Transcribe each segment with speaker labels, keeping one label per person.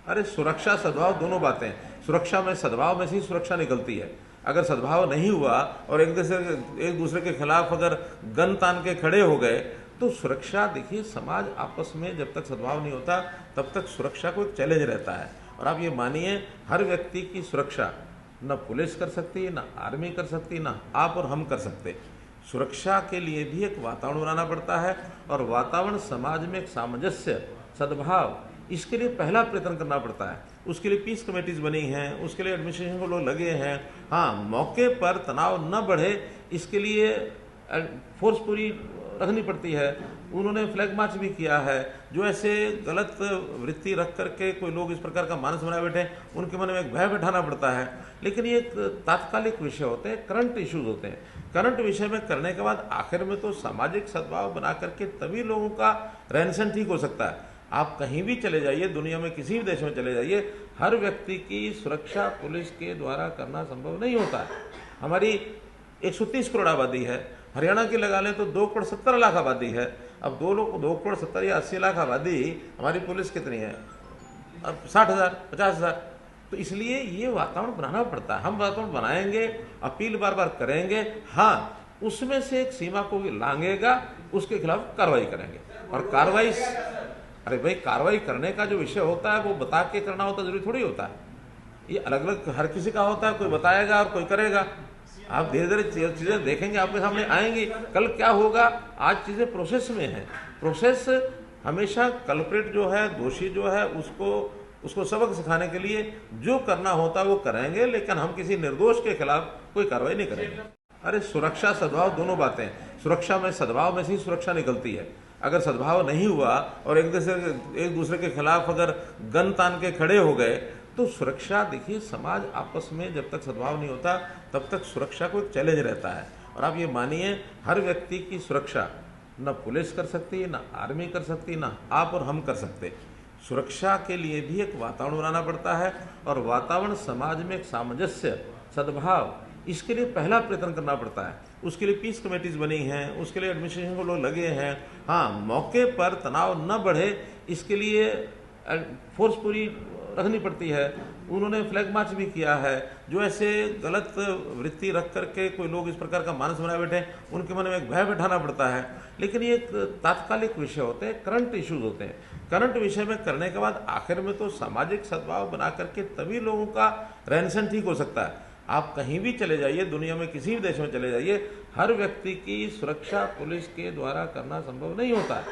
Speaker 1: अरे सुरक्षा सद्भाव दोनों बातें। सुरक्षा में सद्भाव में से ही सुरक्षा निकलती है। अगर सद्भाव नहीं हुआ और एक दूसरे के खिलाफ अगर गन तान के खड़े हो गए तो सुरक्षा, देखिए समाज आपस में जब तक सद्भाव नहीं होता तब तक सुरक्षा को एक चैलेंज रहता है। और आप ये मानिए, हर व्यक्ति की सुरक्षा न पुलिस कर सकती है, न आर्मी कर सकती, न आप और हम कर सकते। सुरक्षा के लिए भी एक वातावरण बनाना पड़ता है और वातावरण समाज में एक सामंजस्य, सद्भाव, इसके लिए पहला प्रयत्न करना पड़ता है। उसके लिए पीस कमेटीज बनी हैं, उसके लिए एडमिनिस्ट्रेशन को लोग लगे हैं। हाँ, मौके पर तनाव न बढ़े इसके लिए फोर्स पूरी रखनी पड़ती है। उन्होंने फ्लैग मार्च भी किया है। जो ऐसे गलत वृत्ति रख करके कोई लोग इस प्रकार का मानस बनाए बैठे, उनके मन में एक भय बैठाना पड़ता है। लेकिन ये एक तात्कालिक विषय होते हैं, करंट इश्यूज होते हैं। करंट विषय में करने के बाद आखिर में तो सामाजिक सद्भाव बना करके तभी लोगों का रहन सहन ठीक हो सकता है। आप कहीं भी चले जाइए, दुनिया में किसी भी देश में चले जाइए, हर व्यक्ति की सुरक्षा पुलिस के द्वारा करना संभव नहीं होता है। हमारी 130 करोड़ आबादी है, हरियाणा की लगा लें तो 2 करोड़ 70 लाख आबादी है। अब 2 करोड़ 70 या 80 लाख आबादी, हमारी पुलिस कितनी है? अब 60,000, 50,000। तो इसलिए ये वातावरण बनाना पड़ता है। हम वातावरण बनाएंगे, अपील बार बार करेंगे, हाँ उसमें से एक सीमा को भी लांघेगा, उसके खिलाफ कार्रवाई करेंगे। और कार्रवाई, अरे भाई, कार्रवाई करने का जो विषय होता है वो बता के करना होता, जरूरी थोड़ी होता है। ये अलग अलग हर किसी का होता है, कोई बताएगा और कोई करेगा। आप धीरे धीरे चीजें देखेंगे, आपके सामने आएंगी। कल क्या होगा, आज चीजें प्रोसेस में है। प्रोसेस हमेशा कल्प्रिट जो है, दोषी जो है, उसको सबक सिखाने के लिए जो करना होता है वो करेंगे, लेकिन हम किसी निर्दोष के खिलाफ कोई कार्रवाई नहीं करेंगे। अरे सुरक्षा सद्भाव दोनों बातें। सुरक्षा में सद्भाव में से ही सुरक्षा निकलती है। अगर सद्भाव नहीं हुआ और एक दूसरे के खिलाफ अगर गन तान के खड़े हो गए तो सुरक्षा, देखिए समाज आपस में जब तक सद्भाव नहीं होता तब तक सुरक्षा को एक चैलेंज रहता है। और आप ये मानिए, हर व्यक्ति की सुरक्षा न पुलिस कर सकती है, न आर्मी कर सकती, न आप और हम कर सकते। सुरक्षा के लिए भी एक वातावरण बनाना पड़ता है और वातावरण समाज में एक सामंजस्य, सद्भाव, इसके लिए पहला प्रयत्न करना पड़ता है। उसके लिए पीस कमेटीज बनी हैं, उसके लिए एडमिनिस्ट्रेशन को लोग लगे हैं। हाँ, मौके पर तनाव न बढ़े इसके लिए फोर्स पूरी रखनी पड़ती है। उन्होंने फ्लैग मार्च भी किया है। जो ऐसे गलत वृत्ति रख करके कोई लोग इस प्रकार का मानस बनाए बैठे, उनके मन में एक भय बैठाना पड़ता है। लेकिन ये एक तात्कालिक विषय होते हैं, करंट इश्यूज होते हैं। करंट विषय में करने के बाद आखिर में तो सामाजिक सद्भाव बना करके तभी लोगों का रहन सहन ठीक हो सकता है। आप कहीं भी चले जाइए, दुनिया में किसी भी देश में चले जाइए, हर व्यक्ति की सुरक्षा पुलिस के द्वारा करना संभव नहीं होता है।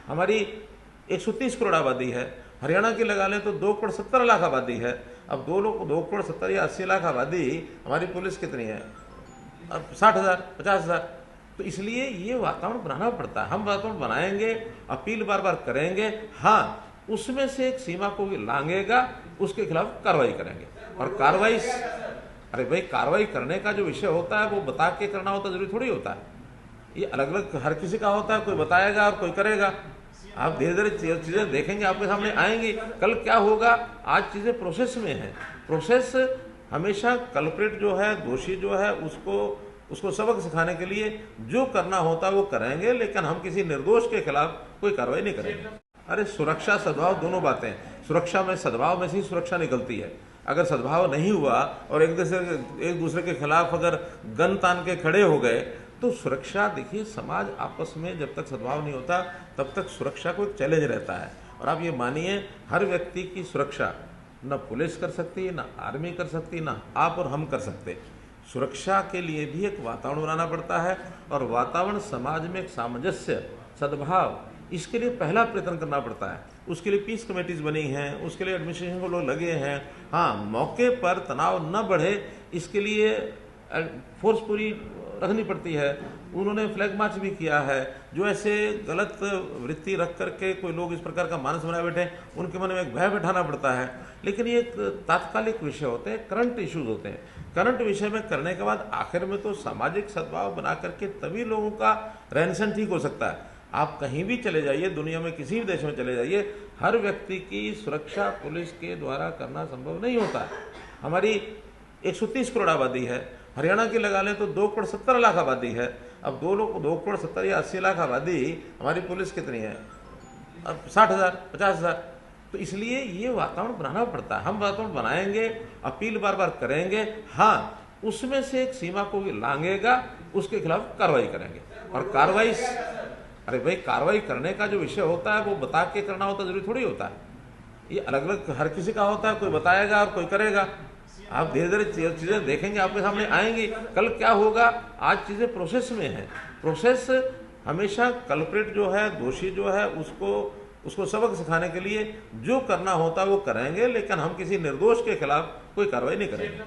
Speaker 1: हमारी 130 करोड़ आबादी है, हरियाणा की लगा लें तो 2 करोड़ 70 लाख आबादी है। अब 2 करोड़ 70 या 80 लाख आबादी, हमारी पुलिस कितनी है? अब 60,000, 50,000। तो इसलिए ये वातावरण बनाना पड़ता है। हम वातावरण बनाएंगे, अपील बार बार करेंगे, हाँ उसमें से एक सीमा को भी लांघेगा, उसके खिलाफ कार्रवाई करेंगे। और कार्रवाई, अरे भाई, कार्रवाई करने का जो विषय होता है वो बता के करना होता, जरूरी थोड़ी होता है। ये अलग अलग हर किसी का होता है, कोई बताएगा और कोई करेगा। आप धीरे धीरे चीजें देखेंगे, आपके सामने आएंगी। कल क्या होगा, आज चीजें प्रोसेस में है। प्रोसेस हमेशा कल्प्रिट जो है, दोषी जो है, उसको सबक सिखाने के लिए जो करना होता है वो करेंगे, लेकिन हम किसी निर्दोष के खिलाफ कोई कार्रवाई नहीं करेंगे। अरे सुरक्षा सद्भाव दोनों बातें। सुरक्षा में सद्भाव में से ही सुरक्षा निकलती है। अगर सद्भाव नहीं हुआ और एक दूसरे के खिलाफ अगर गन तान के खड़े हो गए तो सुरक्षा, देखिए समाज आपस में जब तक सद्भाव नहीं होता तब तक सुरक्षा को एक चैलेंज रहता है। और आप ये मानिए, हर व्यक्ति की सुरक्षा न पुलिस कर सकती है, न आर्मी कर सकती, न आप और हम कर सकते। सुरक्षा के लिए भी एक वातावरण बनाना पड़ता है और वातावरण समाज में एक सामंजस्य, सद्भाव, इसके लिए पहला प्रयत्न करना पड़ता है। उसके लिए पीस कमेटीज बनी हैं, उसके लिए एडमिनिस्ट्रेशन को लोग लगे हैं। हाँ, मौके पर तनाव न बढ़े इसके लिए फोर्स पूरी रखनी पड़ती है। उन्होंने फ्लैग मार्च भी किया है। जो ऐसे गलत वृत्ति रख करके कोई लोग इस प्रकार का मानस बनाए बैठे, उनके मन में एक भय बैठाना पड़ता है। लेकिन ये एक तात्कालिक विषय होते हैं, करंट इश्यूज होते हैं। करंट विषय में करने के बाद आखिर में तो सामाजिक सद्भाव बना करके तभी लोगों का रहन सहन ठीक हो सकता है। आप कहीं भी चले जाइए, दुनिया में किसी भी देश में चले जाइए, हर व्यक्ति की सुरक्षा पुलिस के द्वारा करना संभव नहीं होता है। हमारी 130 करोड़ आबादी है, हरियाणा की लगा लें तो 2 करोड़ 70 लाख आबादी है। अब 2 करोड़ 70 या 80 लाख आबादी, हमारी पुलिस कितनी है? अब 60,000, 50,000। तो इसलिए ये वातावरण बनाना पड़ता है। हम वातावरण बनाएंगे, अपील बार बार करेंगे, हाँ उसमें से एक सीमा को भी लांघेगा, उसके खिलाफ कार्रवाई करेंगे। और कार्रवाई, अरे भाई कार्रवाई करने का जो विषय होता है वो बता के करना होता, जरूरी थोड़ी होता है। ये अलग अलग हर किसी का होता है, कोई बताएगा और कोई करेगा। आप धीरे धीरे चीजें देखेंगे, आपके सामने आएंगी। कल क्या होगा, आज चीजें प्रोसेस में है। प्रोसेस हमेशा कल्प्रिट जो है, दोषी जो है, उसको सबक सिखाने के लिए जो करना होता है वो करेंगे, लेकिन हम किसी निर्दोष के खिलाफ कोई कार्रवाई नहीं करेंगे।